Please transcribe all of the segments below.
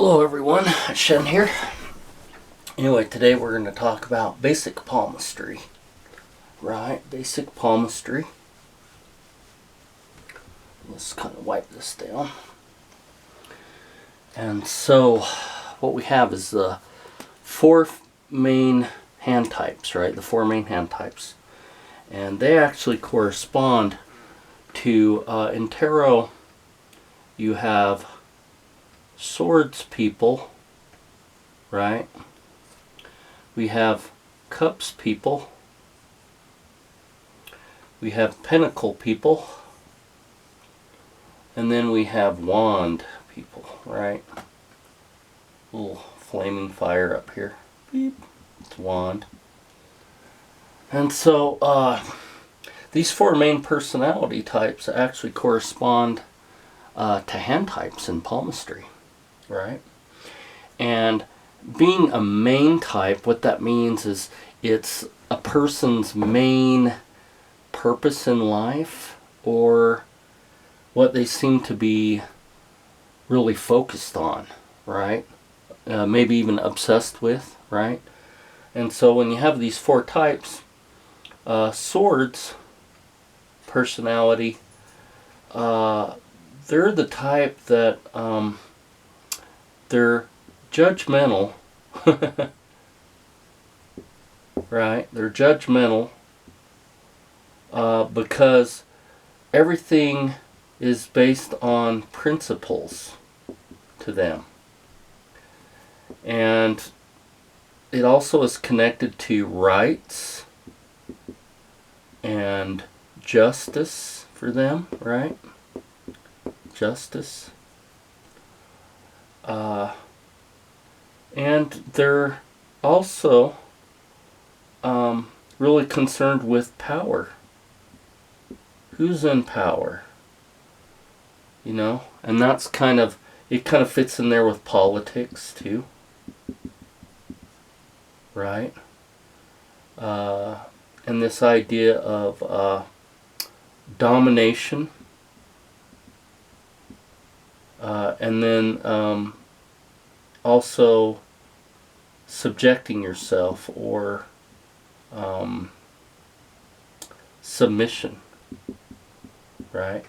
Hello everyone, Shenn here. Anyway, today we're going to talk about basic palmistry. Right, basic palmistry. Let's kind of wipe this down. And so, what we have is the four main hand types, right? The four main hand types. And they actually correspond to, in tarot, you have swords people, right? We have cups people. We have pentacle people. And then we have wand people, right? Little flaming fire up here. Beep. It's wand. And so these four main personality types actually correspond to hand types in palmistry. Right? And being a main type, what that means is it's a person's main purpose in life, or what they seem to be really focused on, right? Maybe even obsessed with, right? And so when you have these four types, swords personality, they're the type that they're judgmental, right? They're judgmental because everything is based on principles to them. And it also is connected to rights and justice for them, right? Justice. And they're also really concerned with power. Who's in power? You know? And that's it kind of fits in there with politics too. Right? And this idea of domination. And then also subjecting yourself, or submission, right?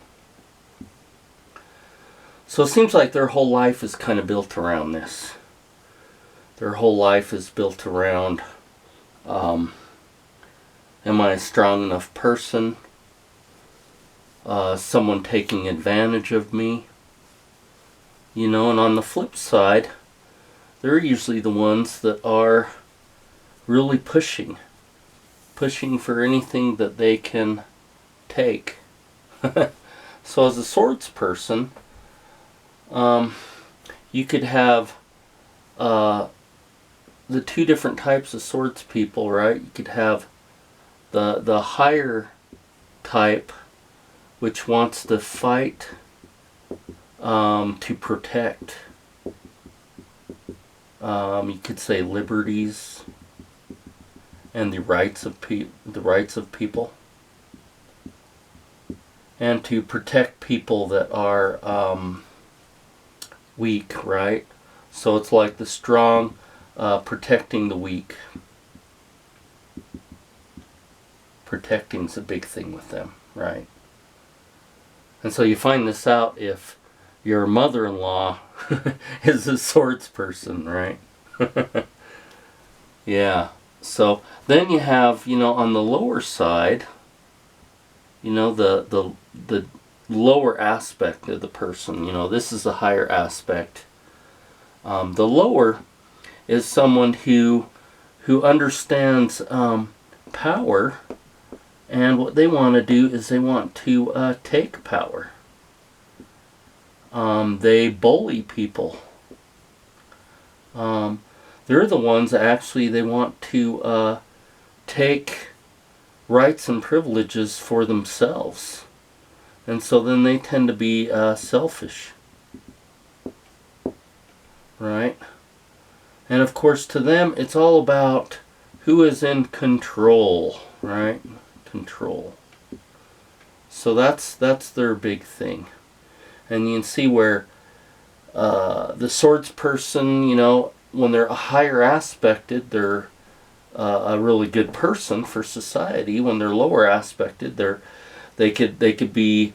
So it seems like their whole life is kind of built around this. Their whole life is built around, am I a strong enough person? Someone taking advantage of me? You know, and on the flip side, they're usually the ones that are really pushing for anything that they can take. So as a swords person, you could have the two different types of swords people, right? You could have the higher type, which wants to fight to protect. You could say liberties and the rights of people, and to protect people that are weak, right? So it's like the strong protecting the weak. Protecting's a big thing with them, right? And so you find this out if your mother-in-law is a swords person, right? Yeah. So then you have, you know, on the lower side, you know, the lower aspect of the person. You know, this is a higher aspect. The lower is someone who understands power, and what they want to do is they want to take power. They bully people. They're the ones that actually they want to take rights and privileges for themselves. And so then they tend to be selfish. Right? And of course to them it's all about who is in control. Right? Control. So that's their big thing. And you can see where the swords person, you know, when they're higher aspected, they're a really good person for society. When they're lower aspected, they could be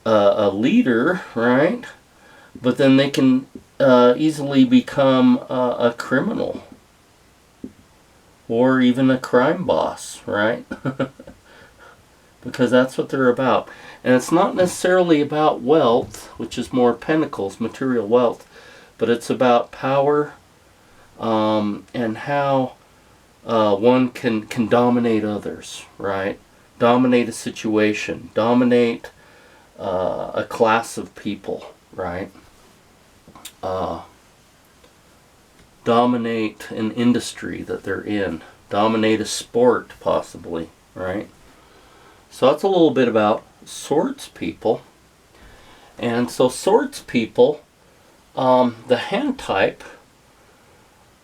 a leader, right? But then they can easily become a criminal or even a crime boss, right? Because that's what they're about. And it's not necessarily about wealth, which is more pentacles, material wealth, but it's about power, and how one can dominate others, right? Dominate a situation, dominate a class of people, right? Dominate an industry that they're in, dominate a sport possibly, right? So that's a little bit about swords people. And so swords people, the hand type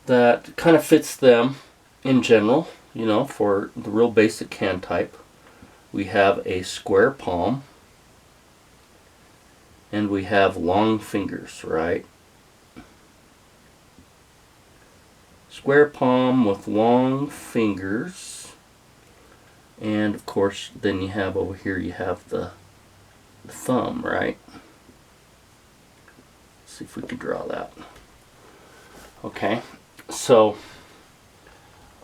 that kind of fits them in general, you know, for the real basic hand type, we have a square palm and we have long fingers, right? Square palm with long fingers, and of course then you have over here, you have the thumb, right? Let's see if we can draw that. Okay, so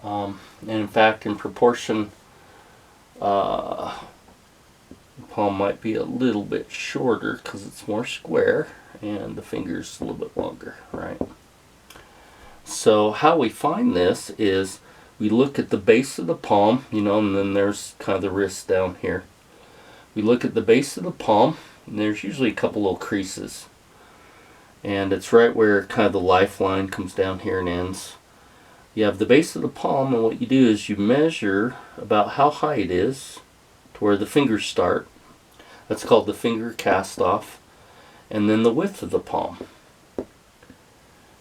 and in fact, in proportion, the palm might be a little bit shorter because it's more square, and the finger's a little bit longer, right? So how we find this is we look at the base of the palm, you know, and then there's kind of the wrist down here. We look at the base of the palm, and there's usually a couple little creases. And it's right where kind of the lifeline comes down here and ends. You have the base of the palm, and what you do is you measure about how high it is to where the fingers start. That's called the finger cast off. And then the width of the palm.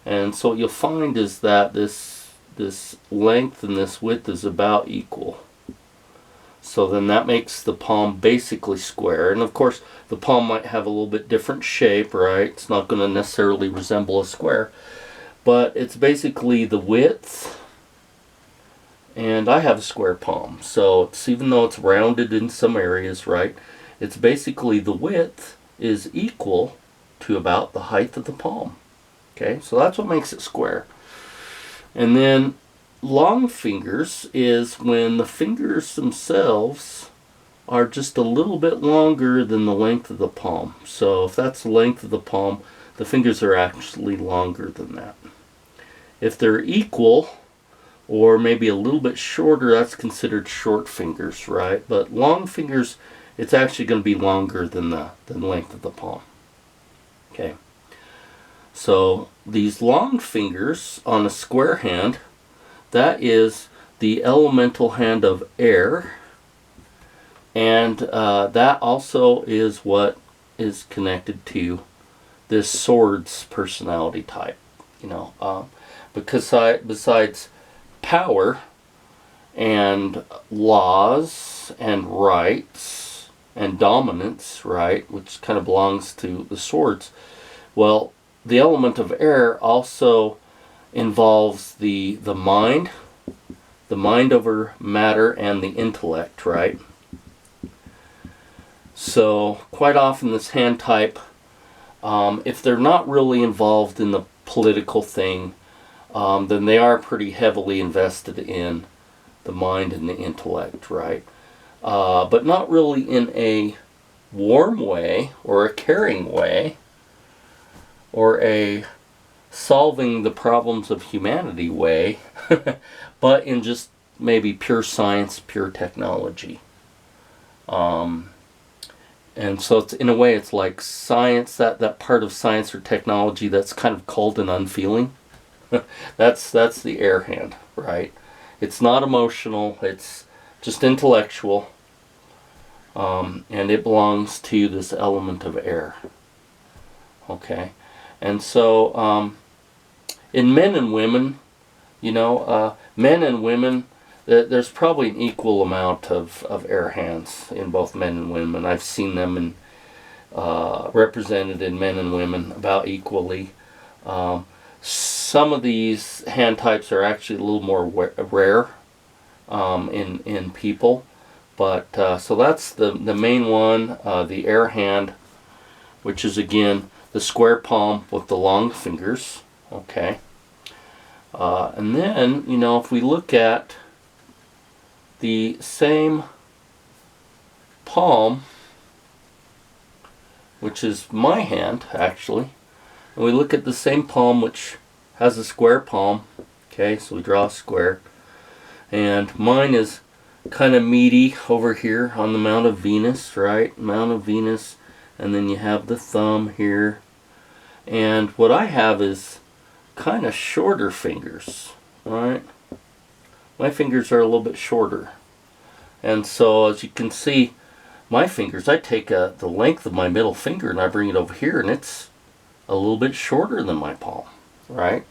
And so what you'll find is that this length and this width is about equal. So then that makes the palm basically square. And of course the palm might have a little bit different shape, right? It's not going to necessarily resemble a square. But it's basically the width. And I have a square palm. So it's, even though it's rounded in some areas, right? It's basically the width is equal to about the height of the palm. Okay, so that's what makes it square. And then long fingers is when the fingers themselves are just a little bit longer than the length of the palm. So if that's the length of the palm, the fingers are actually longer than that. If they're equal or maybe a little bit shorter, that's considered short fingers, right? But long fingers, it's actually going to be longer than the length of the palm. Okay. So these long fingers on a square hand, that is the elemental hand of air, and that also is what is connected to this swords personality type. You know, because besides power and laws and rights and dominance, right, which kind of belongs to the swords, well, the element of air also involves the mind over matter, and the intellect, right? So quite often this hand type, if they're not really involved in the political thing, then they are pretty heavily invested in the mind and the intellect, right? But not really in a warm way or a caring way, or a solving the problems of humanity way, but in just maybe pure science, pure technology. And so it's, in a way, it's like science, that part of science or technology that's kind of cold and unfeeling. that's the air hand, right? It's not emotional, it's just intellectual, and it belongs to this element of air. Okay. And so, in men and women, you know, men and women, there's probably an equal amount of air hands in both men and women. I've seen them in represented in men and women about equally. Some of these hand types are actually a little more rare in people, but so that's the main one, the air hand, which is again the square palm with the long fingers. Okay, and then if we look at the same palm, which is my hand actually, and we look at the same palm which has a square palm. Okay, so we draw a square, and mine is kind of meaty over here on the Mount of Venus, right? Mount of Venus, and then you have the thumb here, and what I have is kind of shorter fingers, right? My fingers are a little bit shorter, and so as you can see, my fingers, I take the length of my middle finger and I bring it over here, and it's a little bit shorter than my palm, right?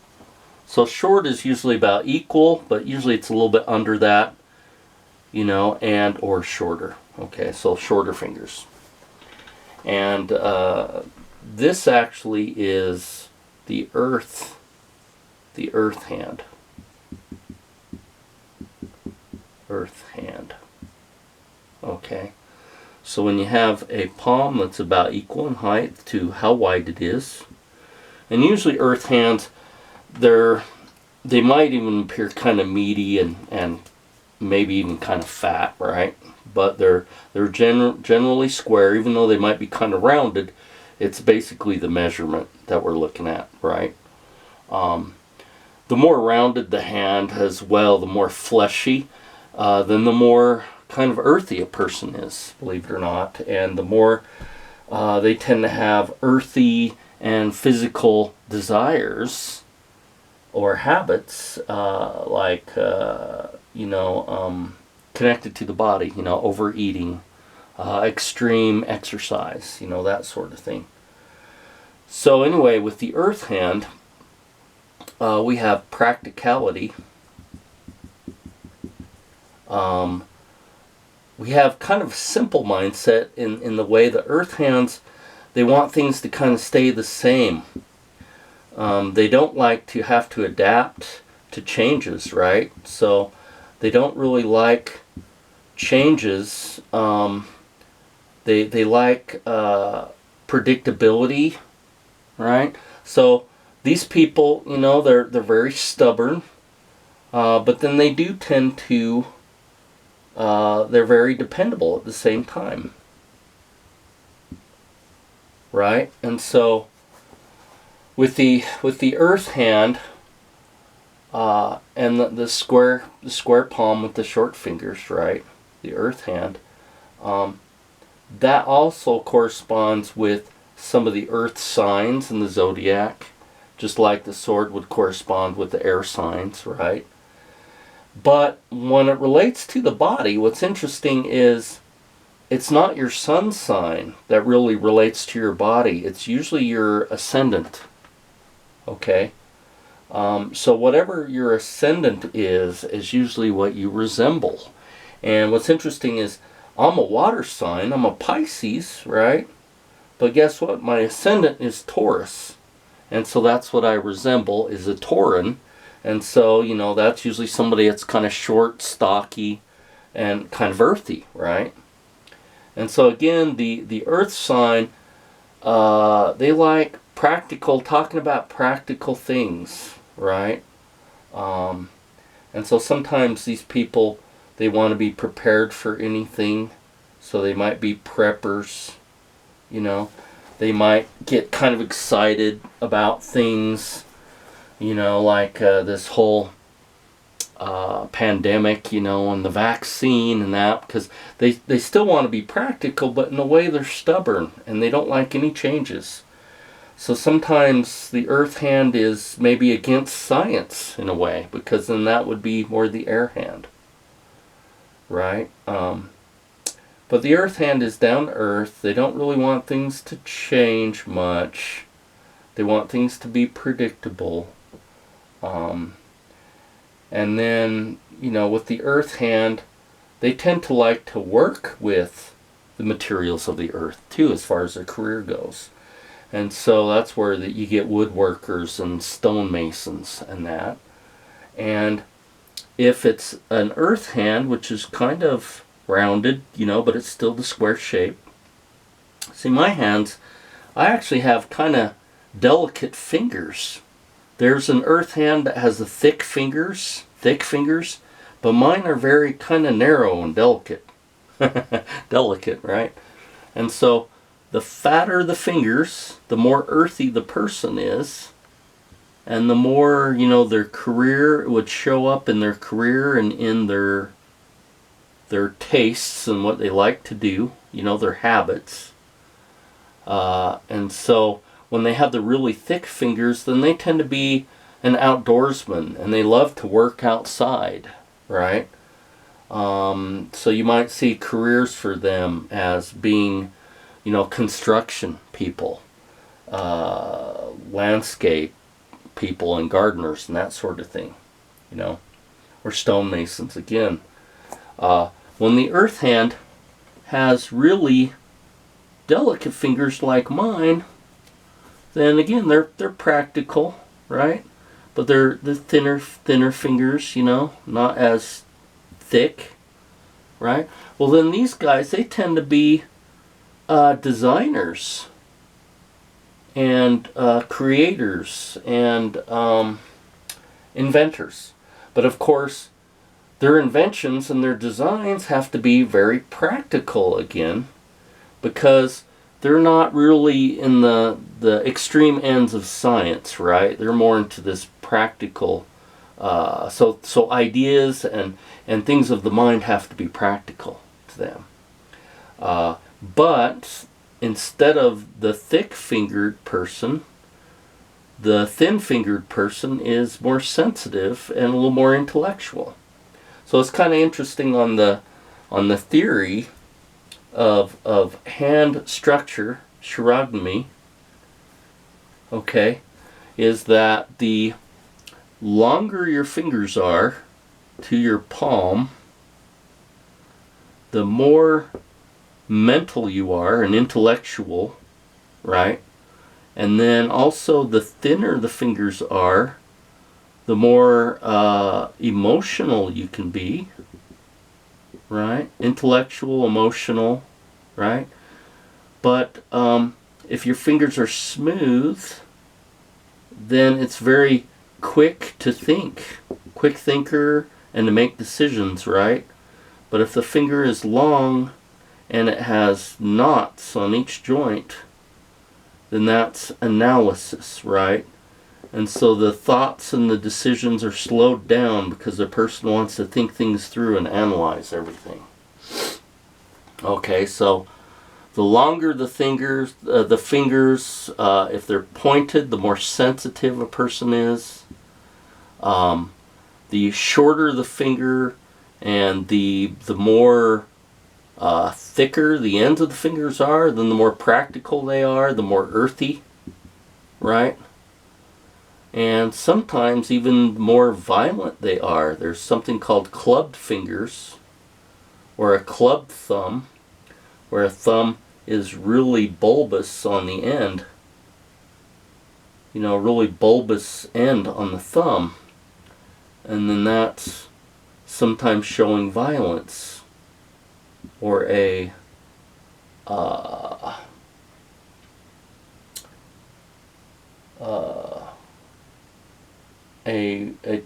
So short is usually about equal, but usually it's a little bit under that, and or shorter. Okay, so shorter fingers. And this actually is the earth hand. Earth hand. Okay. So when you have a palm that's about equal in height to how wide it is, and usually earth hands, they might even appear kind of meaty and maybe even kind of fat, right? But they're generally square, even though they might be kind of rounded. It's basically the measurement that we're looking at, right? The more rounded the hand as well, the more fleshy, then the more kind of earthy a person is, believe it or not, and the more they tend to have earthy and physical desires or habits, connected to the body, overeating, extreme exercise, that sort of thing. So anyway, with the earth hand, we have practicality. We have kind of a simple mindset in the way the earth hands, they want things to kind of stay the same. They don't like to have to adapt to changes, right? So they don't really like changes. They like predictability, right? So these people, they're very stubborn, but then they do tend to they're very dependable at the same time, right? And so with the earth hand and the square palm with the short fingers, right? The earth hand, that also corresponds with some of the earth signs in the zodiac, just like the sword would correspond with the air signs, right? But when it relates to the body, what's interesting is it's not your sun sign that really relates to your body. It's usually your ascendant. Okay? So whatever your ascendant is usually what you resemble. And what's interesting is I'm a water sign. I'm a Pisces, right? But guess what? My ascendant is Taurus. And so that's what I resemble, is a Tauran. And so, that's usually somebody that's kind of short, stocky, and kind of earthy, right? And so again, the earth sign, they like talking about practical things, right? And so sometimes these people, they want to be prepared for anything. So they might be preppers, They might get kind of excited about things, like this whole pandemic, and the vaccine and that, because they still want to be practical, but in a way they're stubborn and they don't like any changes. So sometimes the earth hand is maybe against science in a way, because then that would be more the air hand, right? But the earth hand is down to earth. They don't really want things to change much. They want things to be predictable. And then, with the earth hand, they tend to like to work with the the materials of the earth too, as far as their career goes. And so that's where you get woodworkers and stonemasons and that. And if it's an earth hand, which is kind of rounded, you know, but it's still the square shape. See, my hands, I actually have kind of delicate fingers. There's an earth hand that has the thick fingers, but mine are very kind of narrow and delicate. Delicate, right? And so the fatter the fingers, the more earthy the person is, and the more, you know, their career would show up in their career and in their tastes and what they like to do, you know, their habits. And so when they have the really thick fingers, then they tend to be an outdoorsman, and they love to work outside, right? So you might see careers for them as being, you know, construction people, landscape people and gardeners and that sort of thing, you know, or stonemasons again. When the earth hand has really delicate fingers like mine, then again they're practical, right? But they're the thinner fingers, you know, not as thick, right? Well, then these guys, they tend to be designers and creators and inventors. But of course, their inventions and their designs have to be very practical again, because they're not really in the extreme ends of science, right? They're more into this practical. So ideas and things of the mind have to be practical to them. But instead of the thick-fingered person, the thin-fingered person is more sensitive and a little more intellectual. So it's kind of interesting on the theory of hand structure, chirognomy, okay, is that the longer your fingers are to your palm, the more mental you are and intellectual, right? And then also the thinner the fingers are, the more emotional you can be, right? Intellectual, emotional, right? But if your fingers are smooth, then it's very quick to think, quick thinker, and to make decisions, right? But if the finger is long and it has knots on each joint, then that's analysis, right? And so the thoughts and the decisions are slowed down because the person wants to think things through and analyze everything. Okay, so the longer the fingers, if they're pointed, the more sensitive a person is. The shorter the finger and the more thicker the ends of the fingers are, then the more practical they are, the more earthy, right? And sometimes even more violent they are. There's something called clubbed fingers, or a clubbed thumb, where a thumb is really bulbous on the end. You know, really bulbous end on the thumb. And then that's sometimes showing violence, or a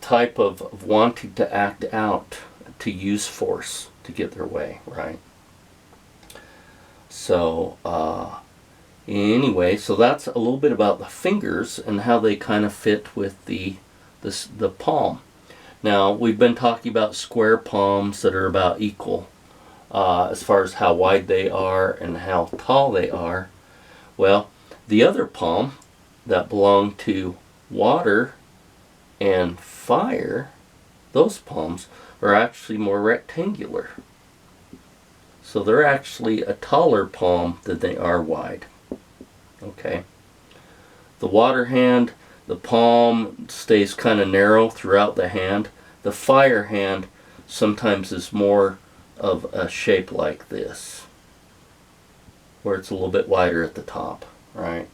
type of wanting to act out, to use force to get their way, right? So anyway, so that's a little bit about the fingers and how they kind of fit with the palm. Now, we've been talking about square palms that are about equal as far as how wide they are and how tall they are. Well, the other palm that belong to water and fire, those palms are actually more rectangular. So they're actually a taller palm than they are wide. Okay. The water hand, the palm stays kind of narrow throughout the hand. The fire hand sometimes is more of a shape like this. where it's a little bit wider at the top, right?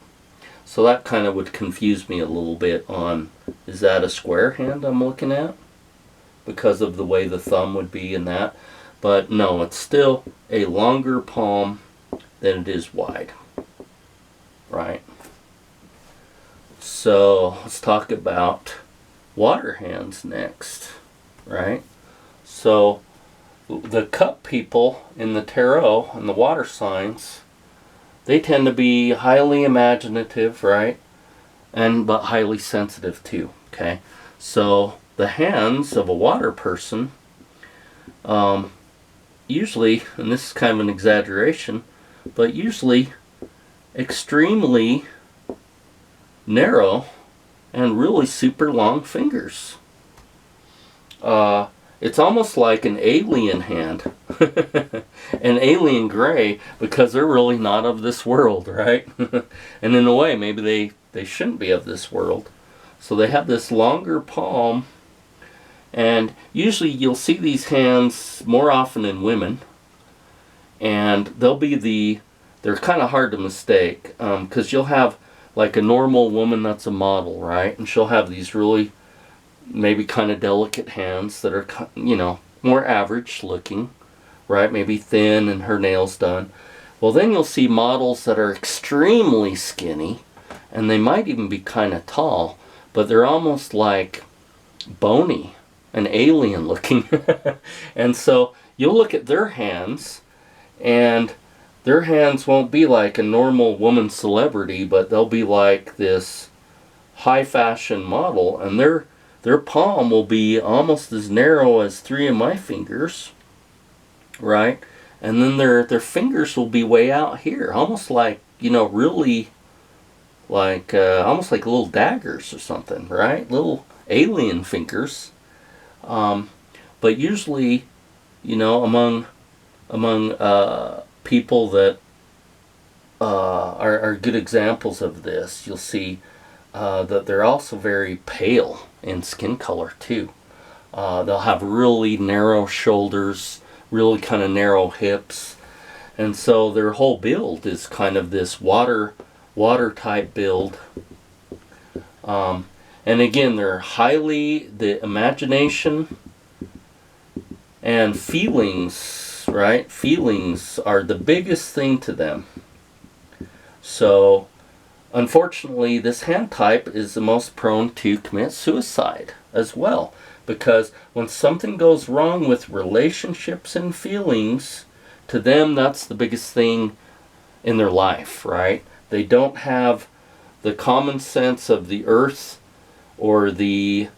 So that kind of would confuse me a little bit on, is that a square hand I'm looking at? Because of the way the thumb would be in that. But no, it's still a longer palm than it is wide, right? So let's talk about water hands next, right? So the cup people in the tarot and the water signs, they tend to be highly imaginative, right? But highly sensitive too, okay? So the hands of a water person, usually, and this is kind of an exaggeration, but usually extremely narrow and really super long fingers. It's almost like an alien hand, an alien gray, because they're really not of this world, right? And in a way, maybe they shouldn't be of this world. So they have this longer palm, and usually you'll see these hands more often in women, and they're kind of hard to mistake, because you'll have like a normal woman that's a model, right? And she'll have these really maybe kind of delicate hands that are, you know, more average looking, right? Maybe thin and her nails done. Well, then you'll see models that are extremely skinny, and they might even be kind of tall, but they're almost like bony and alien looking. And so you'll look at their hands, and their hands won't be like a normal woman celebrity, but they'll be like this high fashion model, and their palm will be almost as narrow as 3 of my fingers, right? And then their fingers will be way out here, almost like, you know, really like almost like little daggers or something, right? Little alien fingers. But usually, you know, among people that are good examples of this, you'll see that they're also very pale in skin color too. They'll have really narrow shoulders, really kind of narrow hips, and so their whole build is kind of this water type build. And again, the imagination and feelings, right? Feelings are the biggest thing to them. So unfortunately, this hand type is the most prone to commit suicide as well, because when something goes wrong with relationships and feelings, to them that's the biggest thing in their life, right? They don't have the common sense of the earth, or the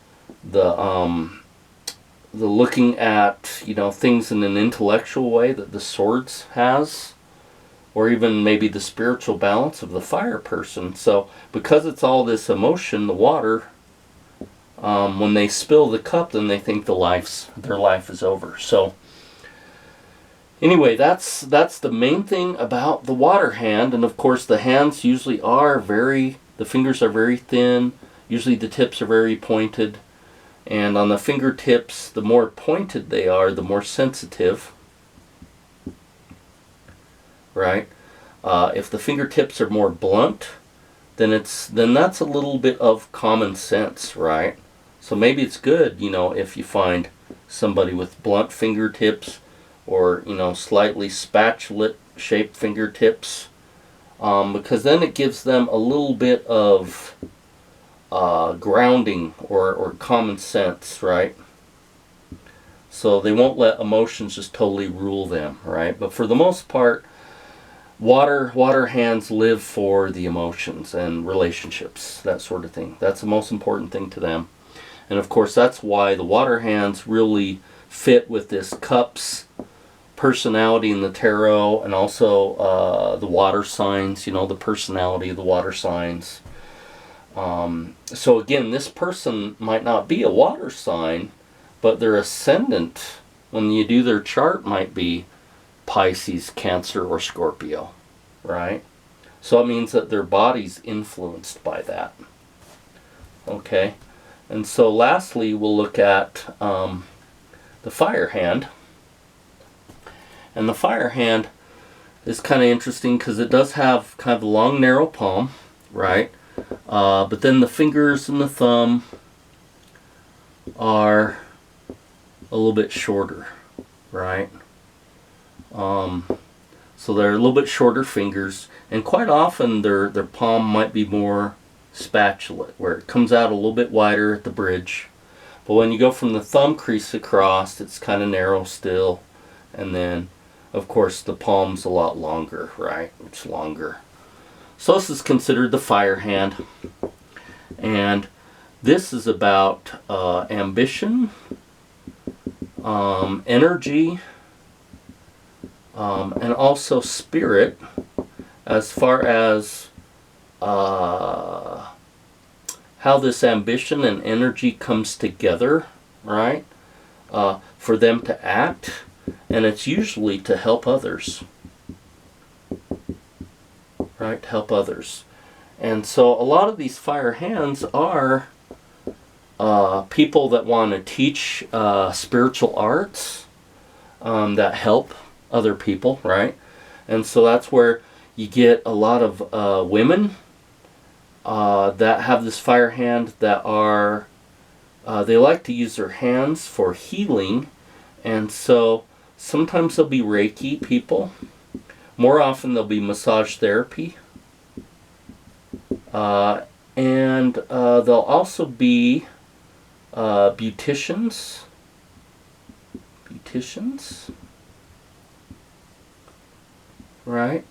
looking at, you know, things in an intellectual way that the swords has, or even maybe the spiritual balance of the fire person. So because it's all this emotion, the water, when they spill the cup, then they think their life is over. So anyway, that's the main thing about the water hand. And of course the hands usually the fingers are very thin. Usually the tips are very pointed. And on the fingertips, the more pointed they are, the more sensitive, right? If the fingertips are more blunt, then that's a little bit of common sense, right? So maybe it's good, you know, if you find somebody with blunt fingertips, or, you know, slightly spatula-shaped fingertips, because then it gives them a little bit of grounding or common sense, right? So they won't let emotions just totally rule them, right? But for the most part, water hands live for the emotions and relationships, that sort of thing. That's the most important thing to them. And of course, that's why the water hands really fit with this cups personality in the tarot, and also the water signs, you know, the personality of the water signs. So again, this person might not be a water sign, but their ascendant, when you do their chart, might be Pisces, Cancer, or Scorpio, right? So it means that their body's influenced by that. Okay, and so lastly, we'll look at the fire hand. And the fire hand is kind of interesting because it does have kind of a long, narrow palm, right? But then the fingers and the thumb are a little bit shorter, right? So they're a little bit shorter fingers, and quite often their palm might be more spatulate, where it comes out a little bit wider at the bridge. But when you go from the thumb crease across, it's kind of narrow still, and then of course the palm's a lot longer, right? It's longer. So this is considered the fire hand, and this is about ambition, energy, and also spirit, as far as how this ambition and energy comes together, right? For them to act, and it's usually to help others, right? To help others. And so a lot of these fire hands are people that want to teach spiritual arts that help other people, right? And so that's where you get a lot of women that have this fire hand that are, they like to use their hands for healing, and so sometimes they'll be Reiki people. More often they'll be massage therapy. And they'll also be beauticians. Beauticians. Right?